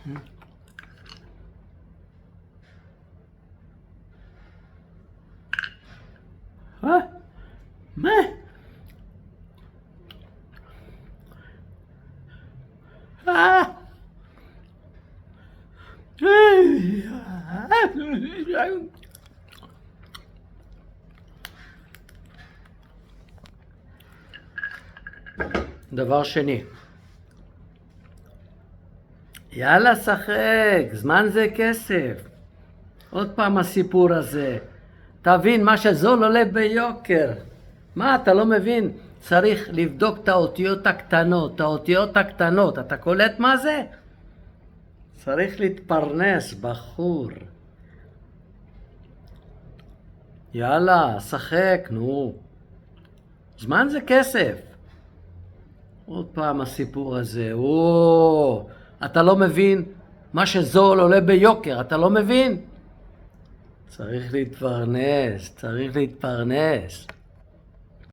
מה? דבר שני, יאללה שחק, זמן זה כסף. עוד פעם הסיפור הזה. תבין, מה שזול עולה ביוקר. מה, אתה לא מבין? צריך לבדוק את האותיות הקטנות, אתה קולט מה זה? צריך להתפרנס, בחור. יאללה, שחק, נו. זמן זה כסף. עוד פעם הסיפור הזה. אתה לא מבין? מה שזול עולה ביוקר, אתה לא מבין? צריך להתפרנס.